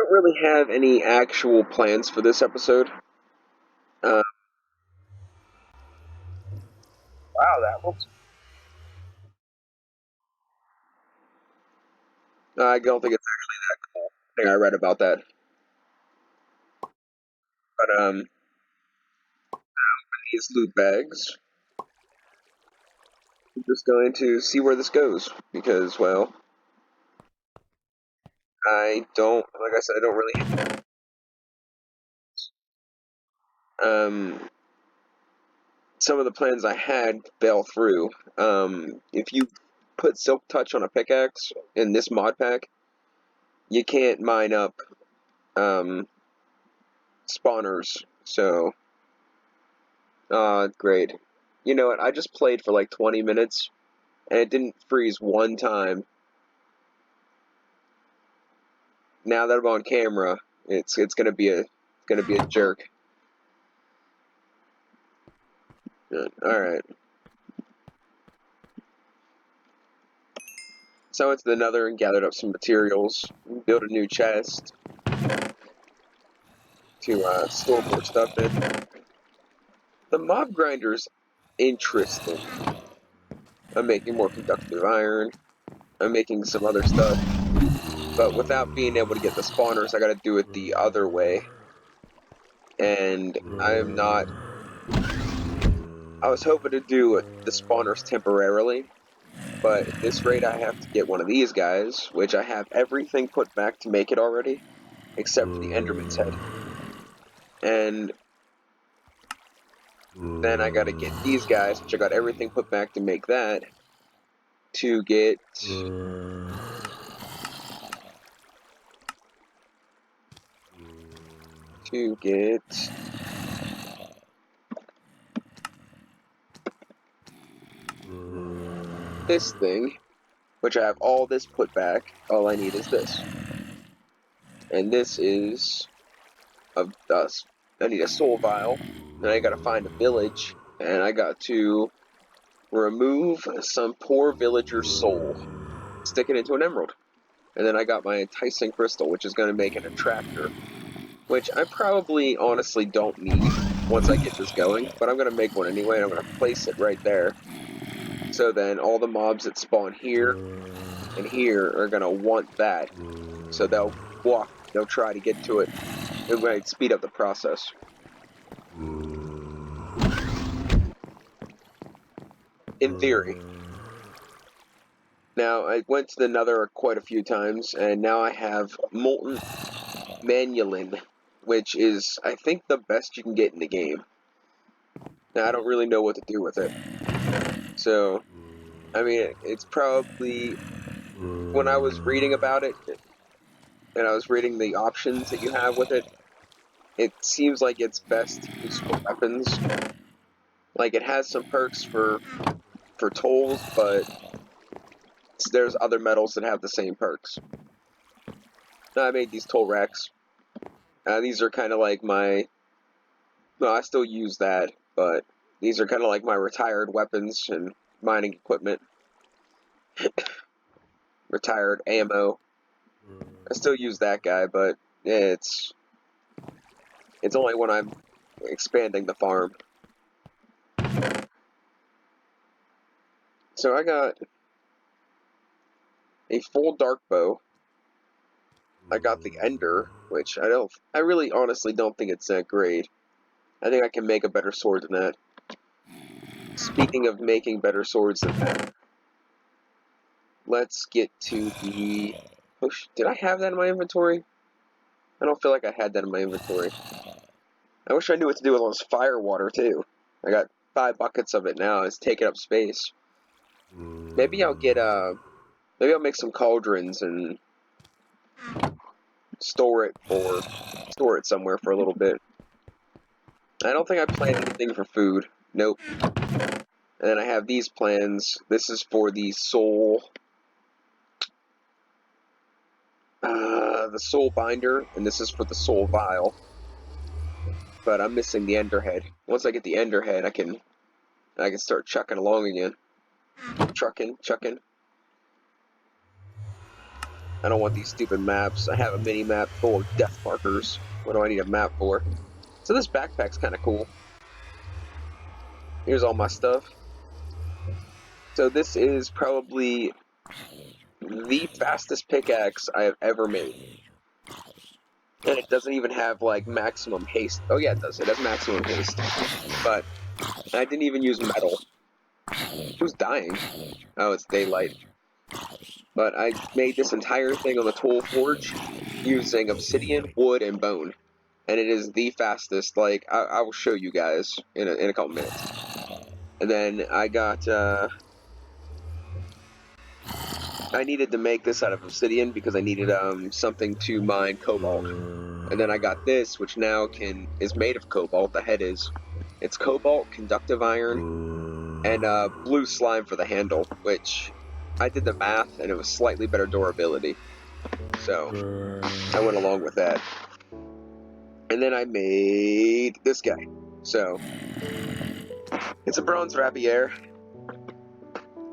don't really have any actual plans for this episode. Uh, wow, that looks. I don't think it's actually that cool. I think I read about that. But these loot bags. I'm just going to see where this goes because, well, I don't. Like I said, I don't really. Um, some of the plans I had fell through. If you put Silk Touch on a pickaxe in this mod pack, you can't mine up um, spawners. So, great. You know what? I just played for like 20 minutes and it didn't freeze one time. Now that I'm on camera, it's gonna be a jerk. All right. So I went to the Nether and gathered up some materials, built a new chest to store more stuff in. The mob grinder's interesting. I'm making more conductive iron. I'm making some other stuff. But without being able to get the spawners, I gotta do it the other way. And I am not. I was hoping to do the spawners temporarily, but at this rate I have to get one of these guys, which I have everything put back to make it already, except for the Enderman's head. And then I gotta get these guys, which I got everything put back to make that, to get to get this thing, which I have all this put back. All I need is this. And this is of us. I need a soul vial. Then I gotta find a village, and I got to remove some poor villager's soul, stick it into an emerald. And then I got my enticing crystal, which is gonna make an attractor, which I probably honestly don't need once I get this going, but I'm gonna make one anyway, and I'm gonna place it right there. So then all the mobs that spawn here and here are gonna want that. So they'll try to get to it. It might speed up the process. In theory. Now, I went to the Nether quite a few times, and now I have Molten Manulin, which is, I think, the best you can get in the game. Now, I don't really know what to do with it. So, I mean, it's probably, when I was reading about it, and I was reading the options that you have with it, it seems like it's best used for weapons. Like, it has some perks for tools, but there's other metals that have the same perks. Now, I made these tool racks. These are kind of like my... No, I still use that, but these are kind of like my retired weapons and mining equipment. Retired ammo. I still use that guy, but it's only when I'm expanding the farm. So I got a full dark bow. I got the ender, which I really honestly don't think it's that great. I think I can make a better sword than that. Speaking of making better swords than that, let's get to the... Oh, did I have that in my inventory? I don't feel like I had that in my inventory. I wish I knew what to do with all this fire water, too. I got 5 buckets of it now. It's taking up space. Maybe I'll get, maybe I'll make some cauldrons and store it somewhere for a little bit. I don't think I planned anything for food. Nope. And then I have these plans. This is for the soul... the soul binder, and this is for the soul vial. But I'm missing the ender head. Once I get the ender head, I can start chucking along again. Chucking. I don't want these stupid maps. I have a mini map full of death markers. What do I need a map for? So this backpack's kind of cool. Here's all my stuff. So this is probably the fastest pickaxe I have ever made. And it doesn't even have, like, maximum haste. Oh, yeah, it does. It has maximum haste. But I didn't even use metal. Who's dying? Oh, it's daylight. But I made this entire thing on the tool forge using obsidian, wood, and bone. And it is the fastest. Like, I will show you guys in a couple minutes. And then I got, I needed to make this out of obsidian because I needed something to mine cobalt. And then I got this, which now is made of cobalt. The head is. It's cobalt, conductive iron, and blue slime for the handle, which I did the math, and it was slightly better durability. So I went along with that. And then I made this guy. So it's a bronze rapier.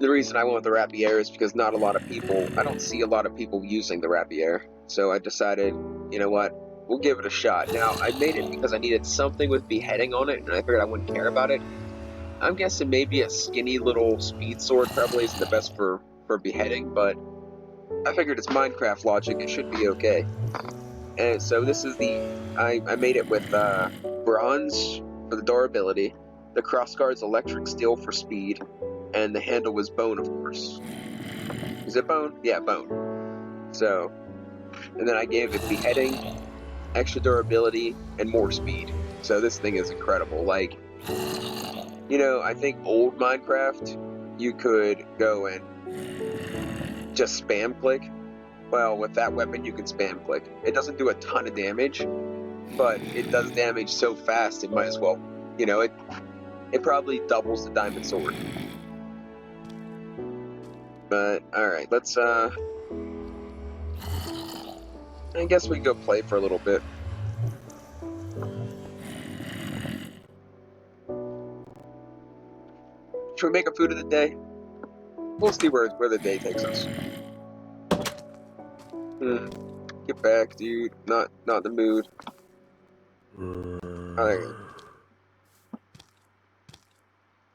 The reason I went with the rapier is because not a lot of people, I don't see a lot of people using the rapier. So I decided, you know what, we'll give it a shot. Now, I made it because I needed something with beheading on it, and I figured I wouldn't care about it. I'm guessing maybe a skinny little speed sword probably isn't the best for beheading, but I figured it's Minecraft logic, it should be okay. And so this is I made it with bronze for the durability, the crossguard's electric steel for speed, and the handle was bone, of course. Is it bone? Yeah, bone. So, and then I gave it beheading, extra durability, and more speed. So this thing is incredible. Like, you know, I think old Minecraft, you could go and just spam click. Well, with that weapon, you can spam click. It doesn't do a ton of damage, but it does damage so fast, it might as well. You know, it probably doubles the diamond sword. But, alright, let's, I guess we can go play for a little bit. Should we make a food of the day? We'll see where the day takes us. Get back, dude. Not in the mood. Alright.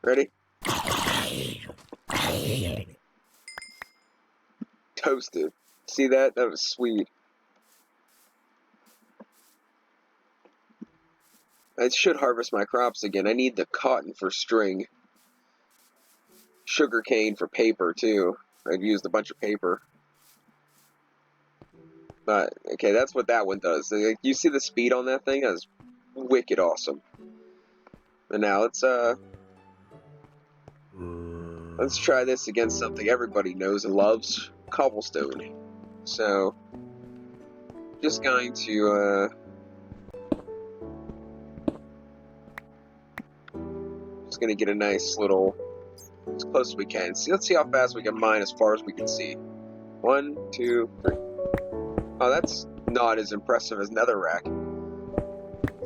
Ready? Toasted. See that? That was sweet. I should harvest my crops again. I need the cotton for string. Sugarcane for paper, too. I've used a bunch of paper. But, okay, that's what that one does. You see the speed on that thing? That's wicked awesome. And now let's try this against something everybody knows and loves. Cobblestone. So, just going to, just gonna get a nice little, as close as we can. See, let's see how fast we can mine as far as we can see. 1, 2, 3. Oh, that's not as impressive as netherrack.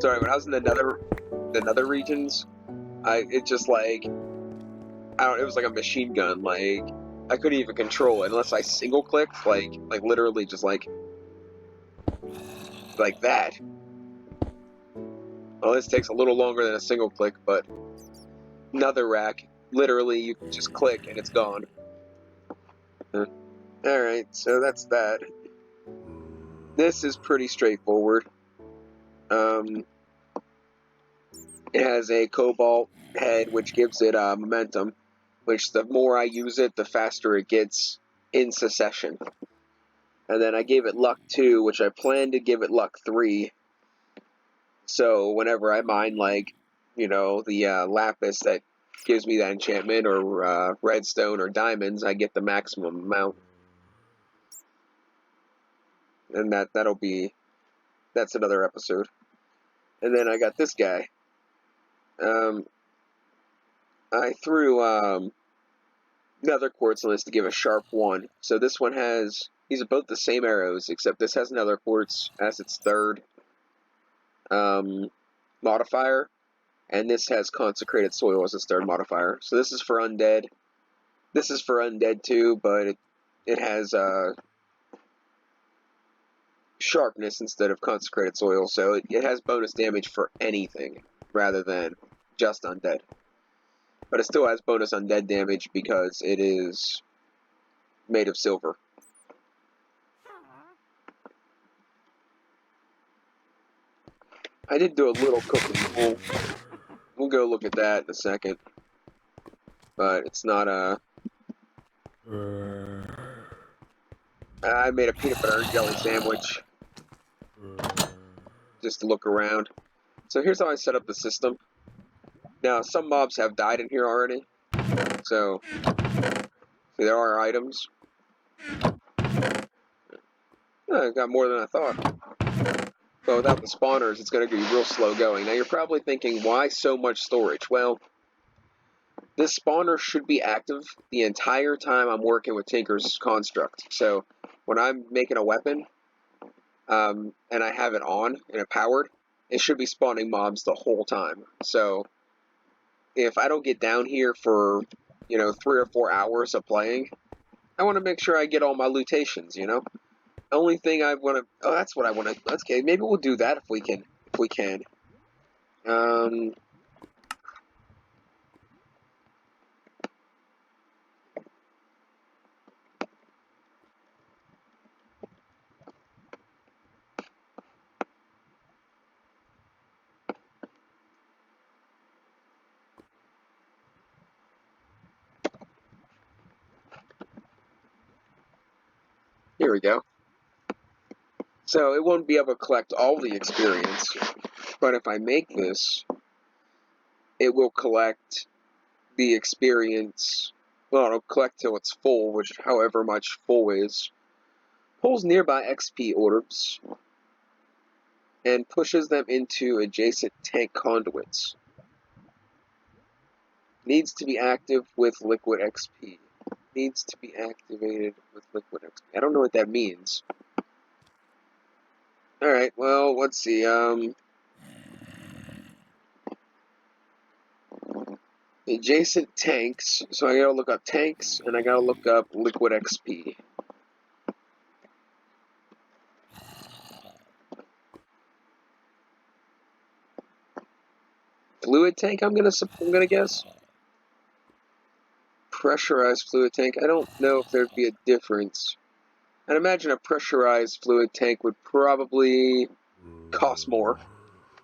Sorry, when I was in the nether regions, it just like, it was like a machine gun. Like, I couldn't even control it unless I single clicked, like literally just like that. Well, this takes a little longer than a single click, but netherrack, literally you just click and it's gone. Alright, so that's that. This is pretty straightforward. It has a cobalt head, which gives it momentum, which the more I use it, the faster it gets in succession. And then I gave it luck 2, which I plan to give it luck 3. So whenever I mine, like, you know, the lapis that gives me that enchantment, or redstone or diamonds, I get the maximum amount. And that's another episode. And then I got this guy. I threw nether quartz on this to give a sharp 1. So this one these are both the same arrows, except this has nether quartz as its third modifier, and this has consecrated soil as its third modifier. So this is for undead. This is for undead too, but it has sharpness instead of consecrated soil, so it has bonus damage for anything rather than just undead. But it still has bonus undead damage because it is made of silver. I did do a little cooking. We'll go look at that in a second. But it's not a... I made a peanut butter and jelly sandwich just to look around. So here's how I set up the system. Now, some mobs have died in here already. So there are items. I got more than I thought. But without the spawners, it's going to be real slow going. Now, you're probably thinking, why so much storage? Well, this spawner should be active the entire time I'm working with Tinker's construct. So when I'm making a weapon, and I have it on and it powered, it should be spawning mobs the whole time. So if I don't get down here for, 3 or 4 hours of playing, I want to make sure I get all my lootations, The only thing I want to... Oh, that's what I want to... Okay, maybe we'll do that if we can. Here we go. So it won't be able to collect all the experience, but if I make this, it will collect the experience. Well, it'll collect till it's full, which however much full is. Pulls nearby XP orbs and pushes them into adjacent tank conduits. Needs to be active with liquid XP. Needs to be activated with liquid XP. I don't know what that means. Alright, well, let's see. Adjacent tanks. So I gotta look up tanks, and I gotta look up liquid XP. Fluid tank, I'm gonna guess. Pressurized fluid tank. I don't know if there'd be a difference. I'd imagine a pressurized fluid tank would probably cost more,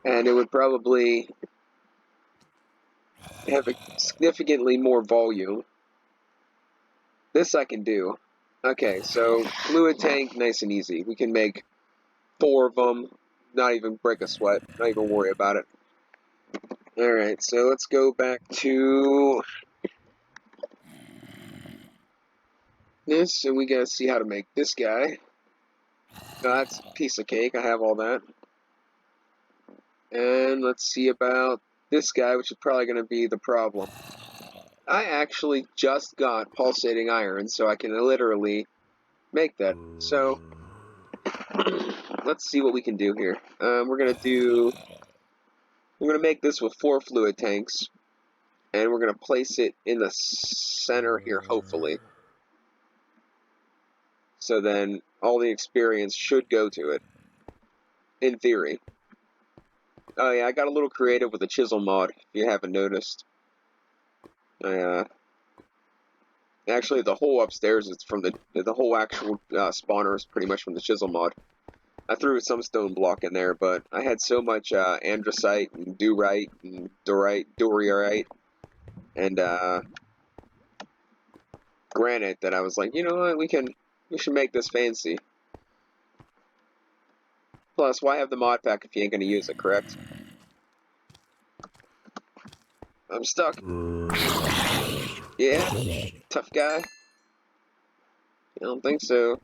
and it would probably have a significantly more volume. This I can do. Okay, so fluid tank, nice and easy. We can make 4 of them, not even break a sweat, not even worry about it. Alright, so let's go back to this, and we gotta see how to make this guy. That's a piece of cake, I have all that. And let's see about this guy, which is probably going to be the problem. I actually just got pulsating iron, so I can literally make that. So, let's see what we can do here. We're going to make this with 4 fluid tanks, and we're going to place it in the center here, hopefully. So then, all the experience should go to it, in theory. Oh yeah, I got a little creative with the chisel mod, if you haven't noticed. Actually, the whole upstairs is from the whole actual spawner is pretty much from the chisel mod. I threw some stone block in there, but I had so much andesite and diorite and diorite and granite that I was like, you know what, we should make this fancy. Plus, why have the mod pack if you ain't gonna use it, correct? I'm stuck. Yeah, tough guy. I don't think so.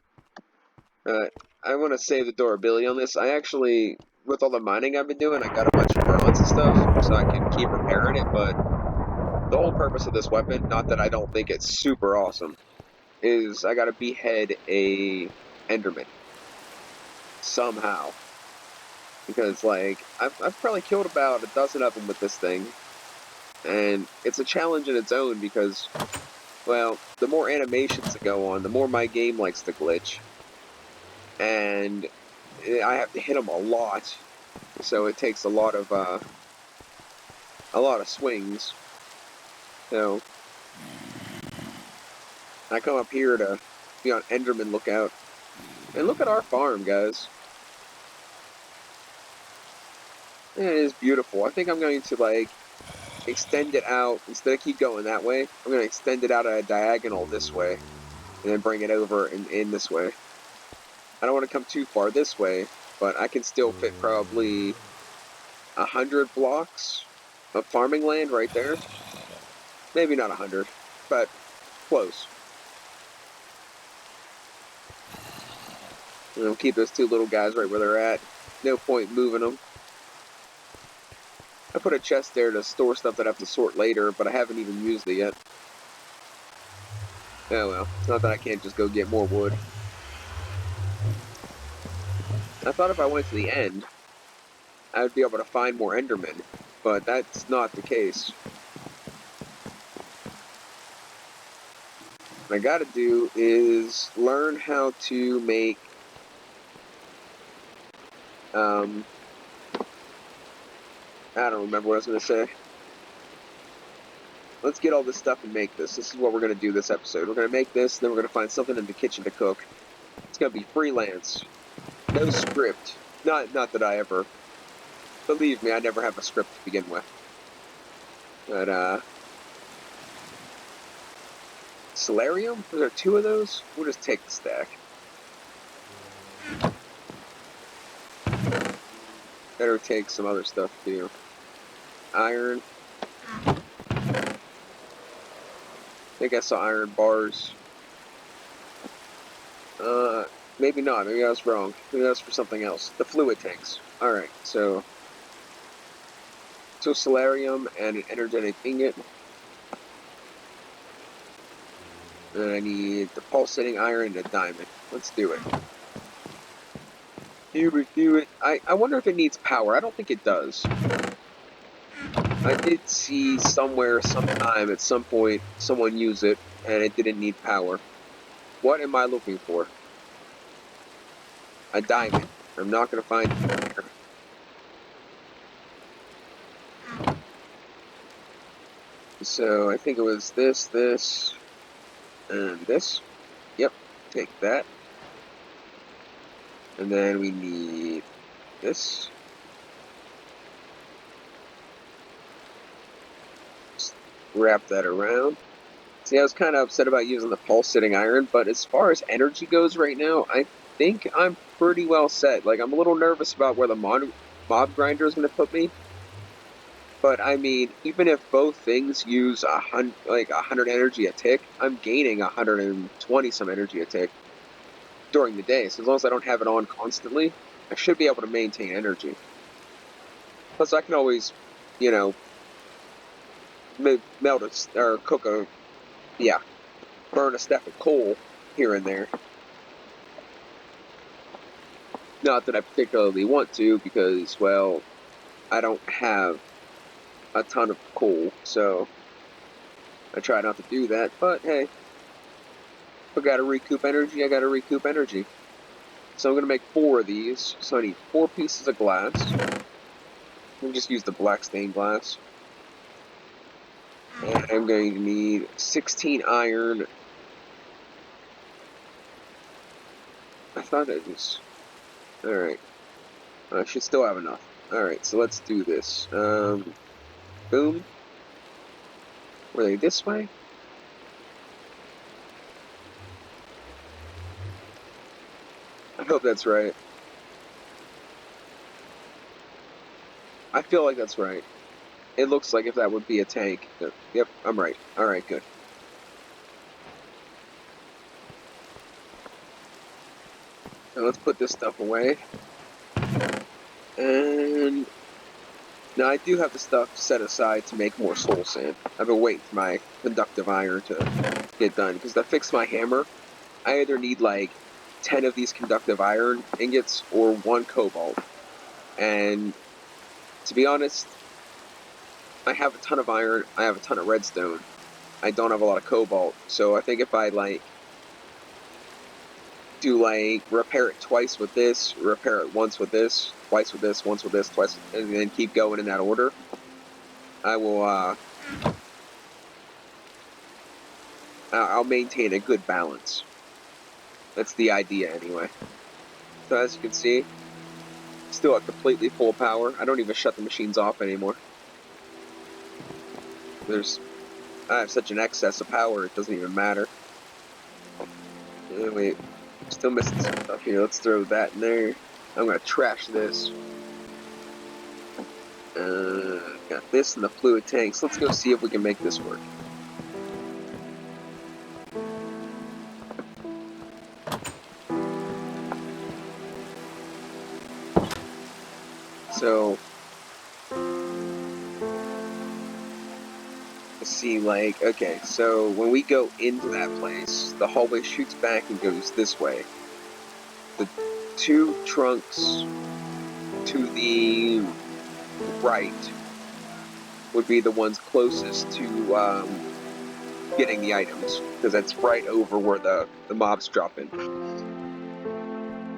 I want to save the durability on this. I actually, with all the mining I've been doing, I got a bunch of bronze and stuff, so I can keep repairing it, but the whole purpose of this weapon, not that I don't think it's super awesome, is I gotta behead a Enderman. Somehow. Because, like, I've probably killed about a dozen of them with this thing, and it's a challenge in its own because, well, the more animations that go on, the more my game likes to glitch. And I have to hit them a lot, so it takes a lot of swings. So I come up here to be on Enderman lookout. And look at our farm, guys. It is beautiful. I think I'm going to, like, extend it out. Instead of keep going that way, I'm going to extend it out at a diagonal this way. And then bring it over and in this way. I don't want to come too far this way, but I can still fit probably 100 blocks of farming land right there. Maybe not 100, but close. You know, keep those two little guys right where they're at. No point moving them. I put a chest there to store stuff that I have to sort later, but I haven't even used it yet. Oh well, it's not that I can't just go get more wood. I thought if I went to the end, I would be able to find more Endermen, but that's not the case. What I gotta do is learn how to make, I don't remember what I was gonna say. Let's get all this stuff and make this. This is what we're gonna do this episode. We're gonna make this, then we're gonna find something in the kitchen to cook. It's gonna be freelance. No script. Not that I ever... Believe me, I never have a script to begin with. But, Solarium? Are there 2 of those? We'll just take the stack. Better take some other stuff, too. Iron. I think I saw iron bars. Maybe not. Maybe I was wrong. Maybe that was for something else. The fluid tanks. Alright, so solarium and an energetic ingot. And I need the pulsating iron and a diamond. Let's do it. Do it. I wonder if it needs power. I don't think it does. I did see somewhere, sometime, at some point, someone use it, and it didn't need power. What am I looking for? A diamond. I'm not going to find it here. So, I think it was this, and this. Yep, take that. And then we need this. Just wrap that around. See, I was kind of upset about using the pulsating iron, but as far as energy goes right now, I think I'm pretty well set. Like, I'm a little nervous about where the mob grinder is going to put me. But, I mean, even if both things use 100 energy a tick, I'm gaining 120 some energy a tick during the day. So as long as I don't have it on constantly, I should be able to maintain energy. Plus, I can always, you know, melt or cook burn a stack of coal here and there. Not that I particularly want to, because, well, I don't have a ton of coal, so I try not to do that, but hey, if I gotta recoup energy, I gotta recoup energy. So I'm gonna make 4 of these, so I need 4 pieces of glass. We'll just use the black stained glass. And I'm going to need 16 iron. I thought it was... Alright. I should still have enough. Alright, so let's do this. Boom. Were they this way? I hope that's right. I feel like that's right. It looks like if that would be a tank. Yep, I'm right. Alright, good. Now let's put this stuff away. And now I do have the stuff set aside to make more soul sand. I've been waiting for my conductive iron to get done, because to fix my hammer, I either need like 10 of these conductive iron ingots or 1 cobalt. And to be honest, I have a ton of iron, I have a ton of redstone. I don't have a lot of cobalt, so I think if I like do like repair it twice with this, repair it once with this, twice with this, once with this, twice, and then keep going in that order, I will, I'll maintain a good balance. That's the idea anyway. So as you can see, still at completely full power. I don't even shut the machines off anymore. I have such an excess of power, it doesn't even matter. Wait, still missing some stuff here. Let's throw that in there. I'm gonna trash this. Got this in the fluid tanks. Let's go see if we can make this work. So, let's see, like, okay, so when we go into that place, the hallway shoots back and goes this way. The two trunks to the right would be the ones closest to getting the items, because that's right over where the mobs drop in.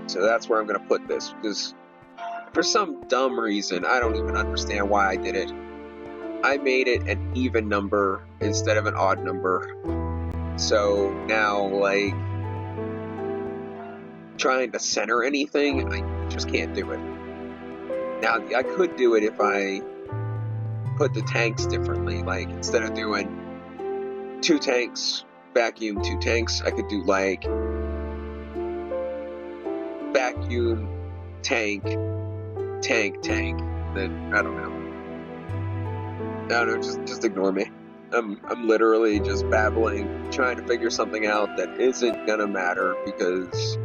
So that's where I'm going to put this, because for some dumb reason, I don't even understand why I did it, I made it an even number instead of an odd number. So now, like, trying to center anything, I just can't do it. Now, I could do it if I put the tanks differently. Like, instead of doing 2 tanks, vacuum, 2 tanks, I could do, like, vacuum, tank, tank, tank. Then, I don't know, just ignore me. I'm literally just babbling, trying to figure something out that isn't gonna matter, because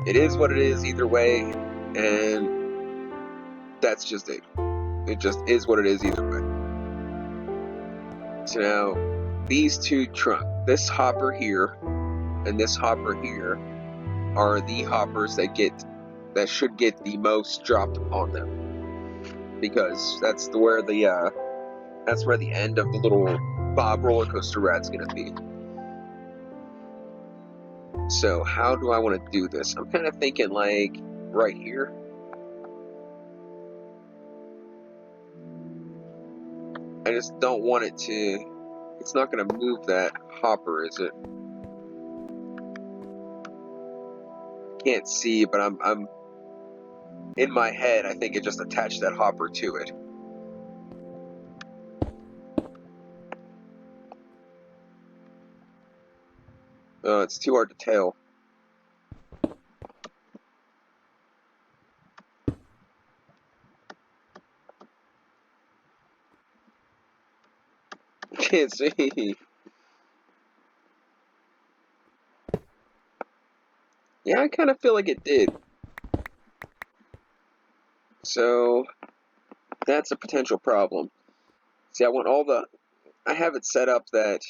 it is what it is either way, and that's just it. It just is what it is either way. So now, these two this hopper here and this hopper here are the hoppers that should get the most dropped on them, because that's where the end of the little Bob roller coaster rat's gonna be. So how do I want to do this? I'm kind of thinking like right here. I just don't want it to. It's not going to move that hopper, is it? Can't see, but I'm in my head. I think it just attached that hopper to it. Oh, it's too hard to tell. Can't see. Yeah, I kind of feel like it did. So that's a potential problem. See, I have it set up that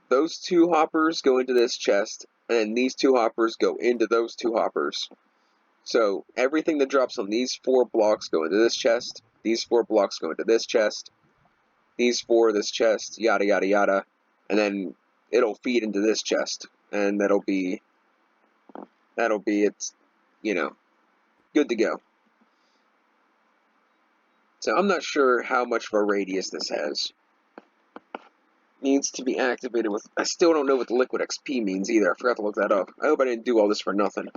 those 2 hoppers go into this chest, and these 2 hoppers go into those 2 hoppers. So everything that drops on these 4 blocks go into this chest, these 4 blocks go into this chest, these 4 this chest, yada yada yada, and then it'll feed into this chest, and that'll be it's, good to go. So I'm not sure how much of a radius this has. Needs to be activated with. I still don't know what the liquid XP means either. I forgot to look that up. I hope I didn't do all this for nothing.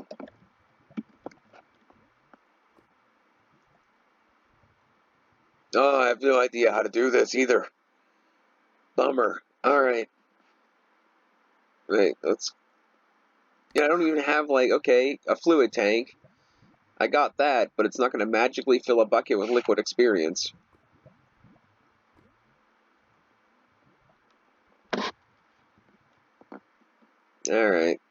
Oh, I have no idea how to do this either. Bummer. Alright. Wait, yeah, I don't even have, like, okay, a fluid tank. I got that, but it's not going to magically fill a bucket with liquid experience. Alright.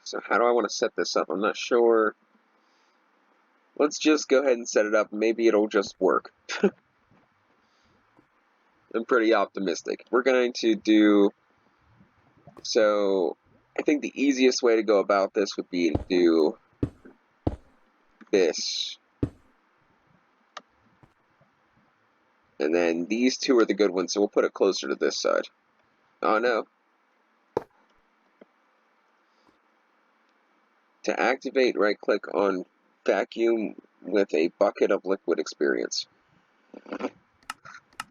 So how do I want to set this up? I'm not sure. Let's just go ahead and set it up. Maybe it'll just work. I'm pretty optimistic. We're going to do... So, I think the easiest way to go about this would be to do this. And then these 2 are the good ones, so we'll put it closer to this side. Oh no. To activate, right-click on vacuum with a bucket of liquid experience.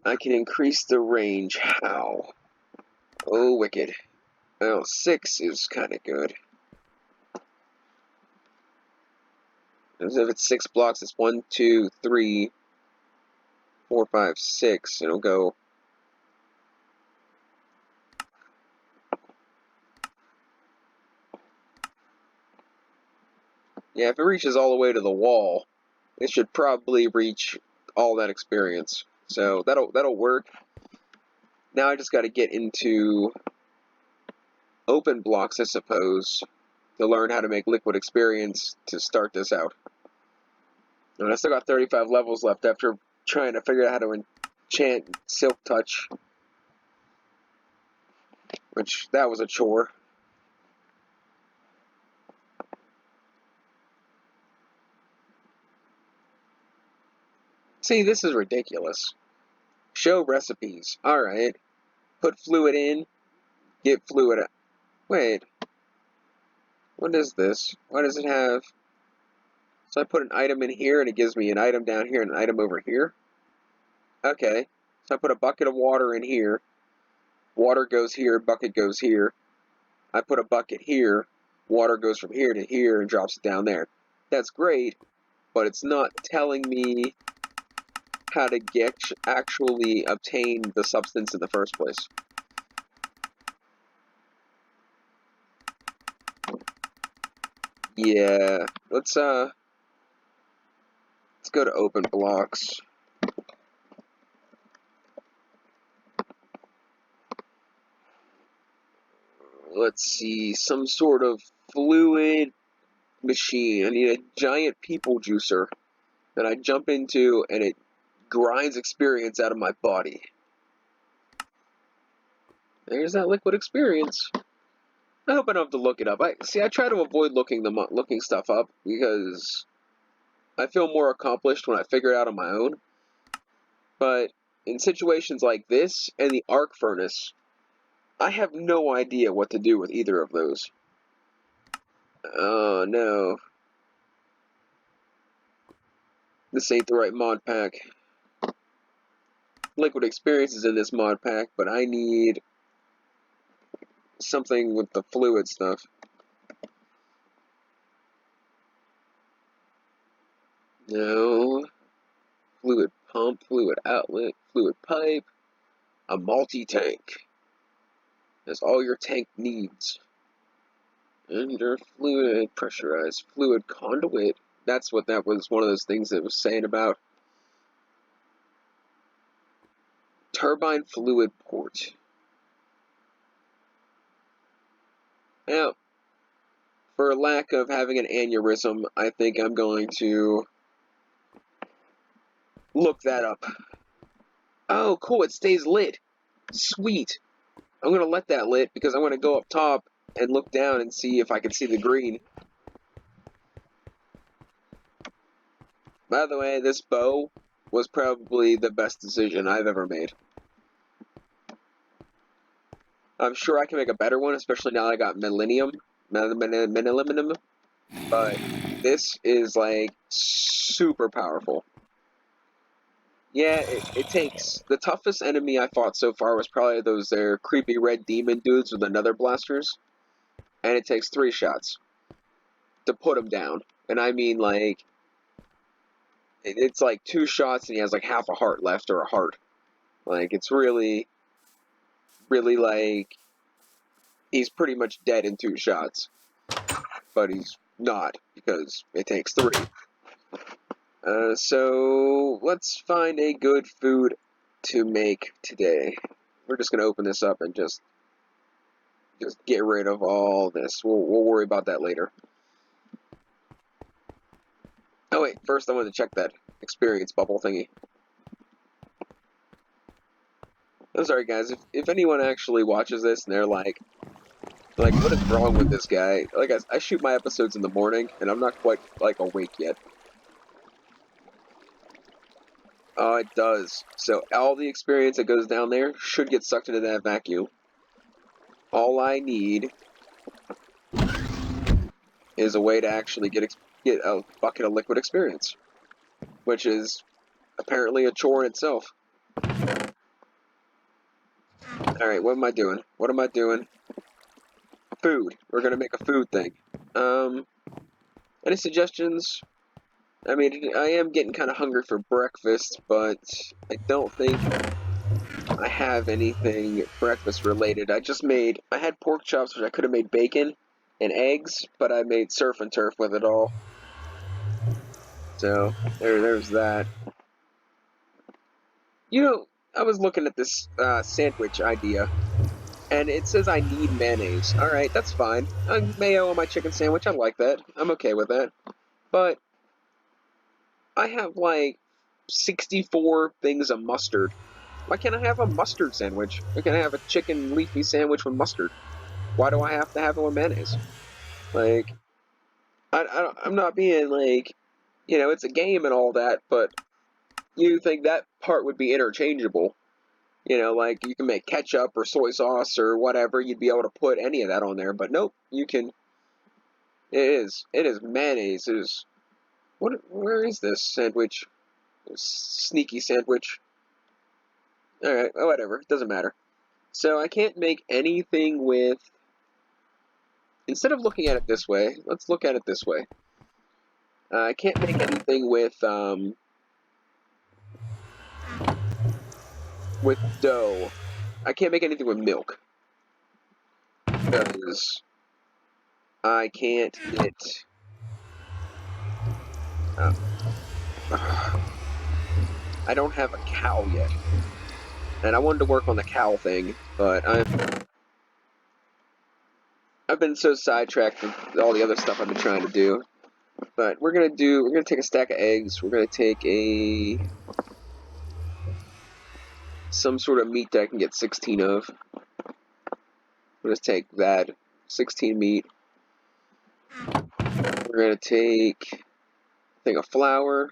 I can increase the range. How? Oh, wicked. Well, 6 is kind of good. As if it's 6 blocks, it's 1, 2, 3, 4, 5, 6. It'll go. Yeah, if it reaches all the way to the wall, it should probably reach all that experience. So that'll work. Now I just got to get into open blocks, I suppose, to learn how to make liquid experience to start this out. And I still got 35 levels left after trying to figure out how to enchant Silk Touch, which that was a chore. See, this is ridiculous. Show recipes. Alright. Put fluid in. Get fluid out. Wait. What is this? Why does it have... So I put an item in here and it gives me an item down here and an item over here? Okay. So I put a bucket of water in here. Water goes here, bucket goes here. I put a bucket here. Water goes from here to here and drops it down there. That's great, but it's not telling me how to actually obtain the substance in the first place. Yeah, let's go to open blocks. Let's see, some sort of fluid machine. I need a giant people juicer that I jump into and it grinds experience out of my body. There's that liquid experience. I hope I don't have to look it up. I try to avoid looking stuff up because I feel more accomplished when I figure it out on my own. But in situations like this and the arc furnace, I have no idea what to do with either of those. Oh no. This ain't the right mod pack. Liquid experience is in this mod pack, but I need something with the fluid stuff. No. Fluid pump, fluid outlet, fluid pipe, a multi-tank. That's all your tank needs. Under fluid, pressurized fluid conduit. That's what that was, one of those things that was saying about. Turbine fluid port. Now, for lack of having an aneurysm, I think I'm going to look that up. Oh, cool, it stays lit. Sweet. I'm going to let that lit because I want to go up top and look down and see if I can see the green. By the way, this bow was probably the best decision I've ever made. I'm sure I can make a better one, especially now that I got Millennium. But this is, like, super powerful. Yeah, it takes... The toughest enemy I fought so far was probably those there creepy red demon dudes with the nether blasters. And it takes 3 shots to put him down. And I mean, like... It's like 2 shots and he has, like, half a heart left, or a heart. Like, it's really, like... He's pretty much dead in 2 shots. But he's not, because it takes 3. So, let's find a good food to make today. We're just going to open this up and just get rid of all this. We'll worry about that later. Oh wait, first I want to check that experience bubble thingy. I'm sorry guys, if anyone actually watches this and they're like, what is wrong with this guy? Like, I shoot my episodes in the morning, and I'm not quite, like, awake yet. Oh, it does. So, all the experience that goes down there should get sucked into that vacuum. All I need is a way to actually get a bucket of liquid experience, which is apparently a chore in itself. Alright, what am I doing? What am I doing? Food. We're gonna make a food thing. Any suggestions? I mean, I am getting kind of hungry for breakfast, but I don't think I have anything breakfast related. I had pork chops, which I could have made bacon and eggs, but I made surf and turf with it all. So, there's that. You know, I was looking at this sandwich idea, and it says I need mayonnaise. Alright, that's fine. Mayo on my chicken sandwich, I like that. I'm okay with that. But I have like 64 things of mustard. Why can't I have a mustard sandwich? Why can't I have a chicken leafy sandwich with mustard? Why do I have to have it with mayonnaise? Like, I'm not being like, it's a game and all that, but you think that part would be interchangeable. Like you can make ketchup or soy sauce or whatever, you'd be able to put any of that on there, but nope, you can, it is mayonnaise, where is this sandwich? This sneaky sandwich. Alright, whatever, it doesn't matter. So I can't make anything with, instead of looking at it this way, let's look at it this way. I can't make anything with dough. I can't make anything with milk. Because I can't get... I don't have a cow yet. And I wanted to work on the cow thing, but I've been so sidetracked with all the other stuff I've been trying to do. But we're gonna take a stack of eggs, we're gonna take some sort of meat that I can get 16 of. We'll just take that, 16 meat. We're gonna take a thing of flour.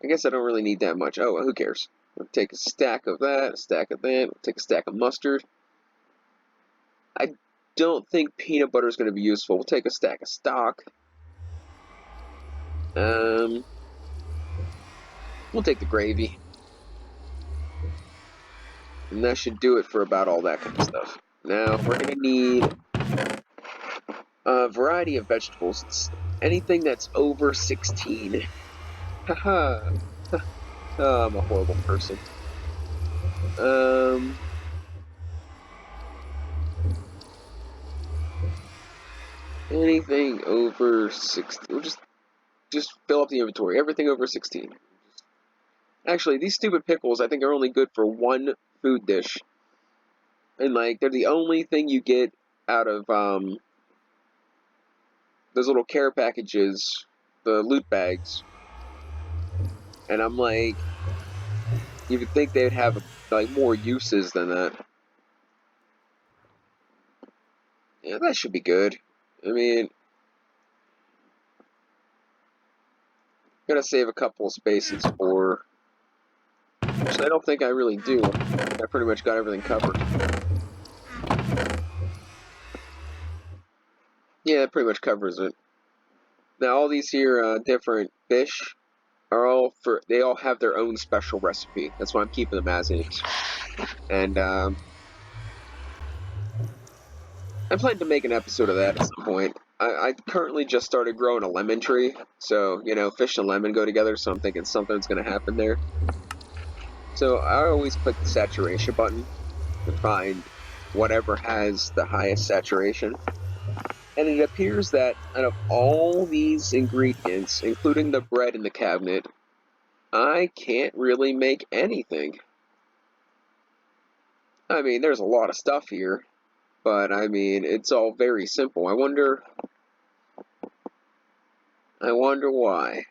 I guess I don't really need that much. Oh, well, who cares? We'll take a stack of that, a stack of that. We'll take a stack of mustard. I don't think peanut butter is going to be useful. We'll take a stack of stock. We'll take the gravy. And that should do it for about all that kind of stuff. Now, we're going to need a variety of vegetables. It's anything that's over 16. Haha. Oh, I'm a horrible person. Anything over 16. We'll just fill up the inventory. Everything over 16. Actually, these stupid pickles, I think, are only good for one food dish. And, like, they're the only thing you get out of, those little care packages, the loot bags. And I'm like, you would think they'd have, like, more uses than that. Yeah, that should be good. I mean, gotta save a couple of spaces for... Which I don't think I really do. I pretty much got everything covered. Yeah, that pretty much covers it. Now, all these here different fish they all have their own special recipe. That's why I'm keeping them as is. And I plan to make an episode of that at some point. I currently just started growing a lemon tree, so fish and lemon go together. So I'm thinking something's gonna happen there. So I always click the saturation button to find whatever has the highest saturation. And it appears that out of all these ingredients, including the bread in the cabinet, I can't really make anything. I mean, there's a lot of stuff here, but I mean, it's all very simple. I wonder why.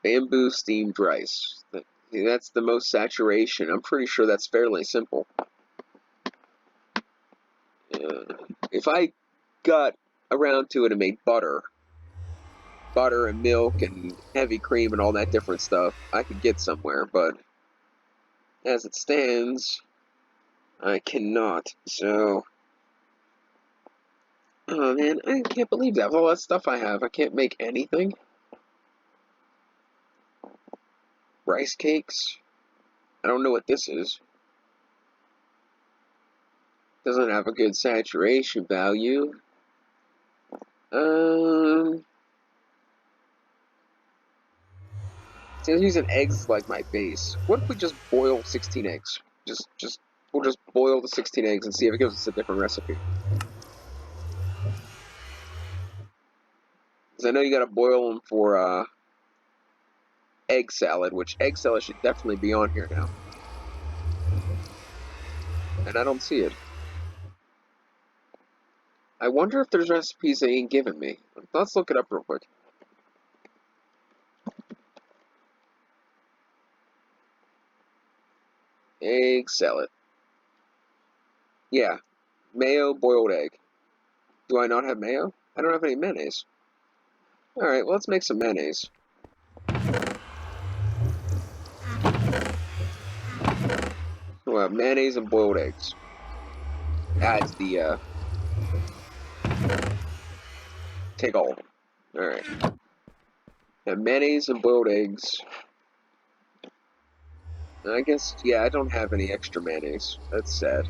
Bamboo steamed rice. That's the most saturation. I'm pretty sure that's fairly simple. If I got around to it and made butter and milk and heavy cream and all that different stuff, I could get somewhere, but as it stands, I cannot. So Oh man, I can't believe that. With all that stuff I have, I can't make anything. Rice cakes? I don't know what this is. Doesn't have a good saturation value. See, I'm using eggs as like my base. What if we just boil 16 eggs? We'll just boil the 16 eggs and see if it gives us a different recipe. Because I know you gotta boil them for egg salad, which egg salad should definitely be on here now. And I don't see it. I wonder if there's recipes they ain't giving me. Let's look it up real quick. Egg salad. Yeah, mayo boiled egg. Do I not have mayo? I don't have any mayonnaise. Alright, well, let's make some mayonnaise. We'll have mayonnaise and boiled eggs. That's the, take all. Alright. Have mayonnaise and boiled eggs. I guess, yeah, I don't have any extra mayonnaise. That's sad.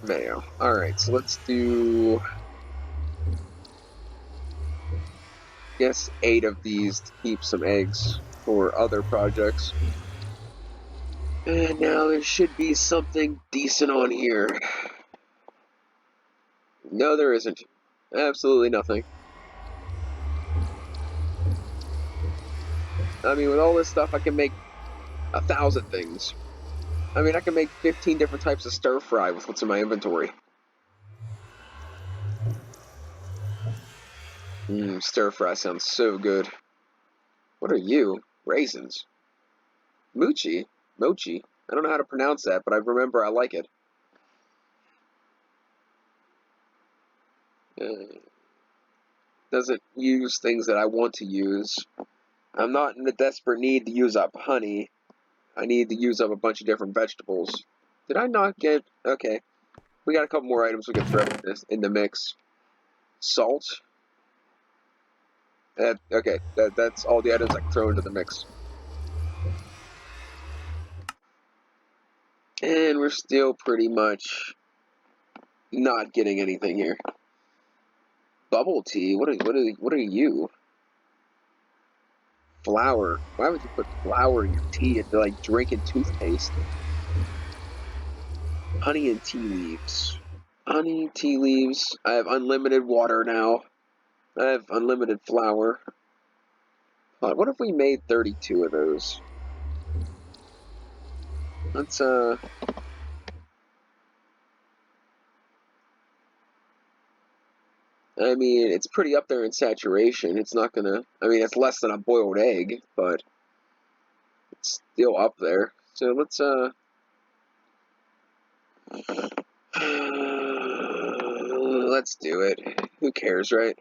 Mayo. Alright, so let's do... I guess 8 of these to keep some eggs for other projects. And now there should be something decent on here. No, there isn't. Absolutely nothing. I mean, with all this stuff, I can make 1,000 things. I mean, I can make 15 different types of stir fry with what's in my inventory. Stir fry sounds so good. What are you? Raisins. Mochi? Mochi? I don't know how to pronounce that, but I remember I like it. Doesn't use things that I want to use. I'm not in a desperate need to use up honey. I need to use up a bunch of different vegetables. Did I not get... Okay. We got a couple more items we can throw in the mix. Salt. Okay, that's all the items I can throw into the mix. And we're still pretty much not getting anything here. Bubble tea? What are you? Flour. Why would you put flour in your tea and like drinking toothpaste? Honey and tea leaves. Honey, tea leaves. I have unlimited water now. I have unlimited flour. What if we made 32 of those? Let's I mean, it's pretty up there in saturation. It's not gonna... I mean, it's less than a boiled egg, but it's still up there. So let's, let's do it. Who cares, right?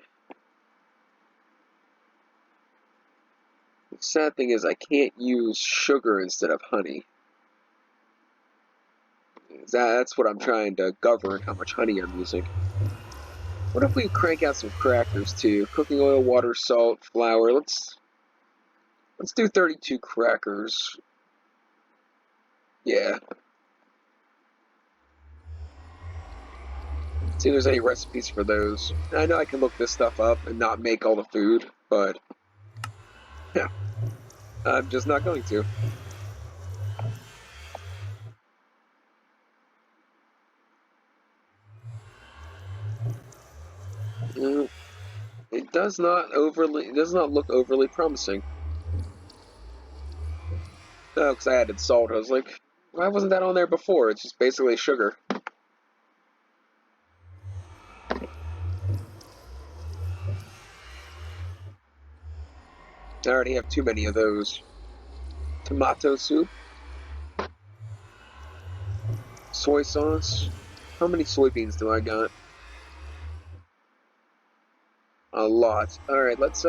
The sad thing is I can't use sugar instead of honey. That's what I'm trying to govern, how much honey I'm using. What if we crank out some crackers too? Cooking oil, water, salt, flour. Let's do 32 crackers. Yeah. See if there's any recipes for those. I know I can look this stuff up and not make all the food, but yeah, I'm just not going to. It does not look overly promising. Oh, because I added salt. I was like, why wasn't that on there before? It's just basically sugar. I already have too many of those. Tomato soup. Soy sauce. How many soybeans do I got? A lot. Alright, let's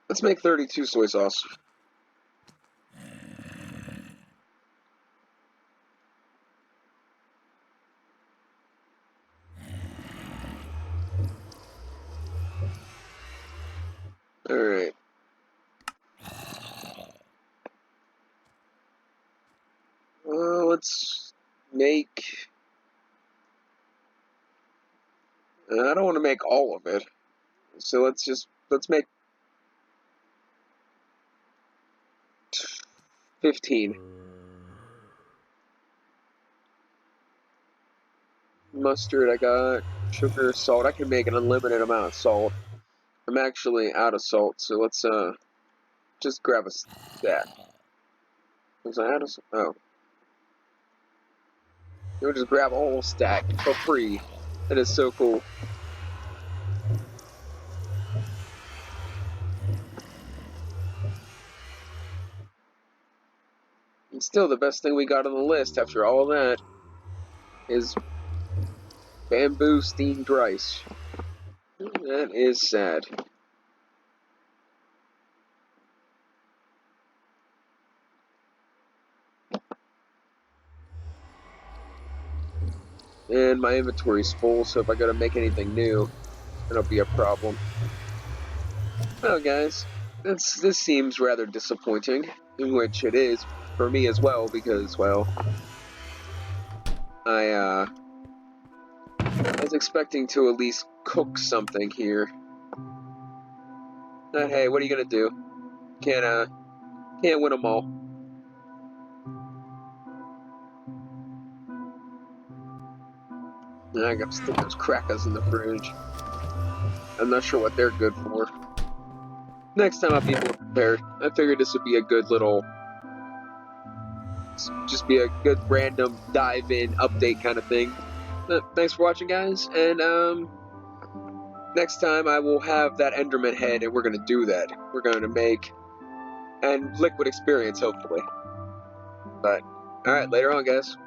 let's make 32 soy sauce. make... I don't want to make all of it. So let's make 15. Mustard, I got sugar, salt. I can make an unlimited amount of salt. I'm actually out of salt, so let's just grab a stack. Was I out of salt? Oh. We'll just grab a whole stack for free. That is so cool. And still, the best thing we got on the list after all that is bamboo steamed rice. That is sad. And my inventory's full, so if I gotta make anything new, it'll be a problem. Well, guys, this seems rather disappointing, in which it is for me as well, because, well, I was expecting to at least cook something here. But hey, what are you gonna do? Can't win them all. I got still those crackers in the fridge. I'm not sure what they're good for. Next time I'll be more prepared. I figured this would be a good little, just be a good random dive in update kind of thing. Thanks for watching, guys, and next time I will have that Enderman head, and we're gonna do that. We're gonna make and liquid experience, hopefully. But all right, later on, guys.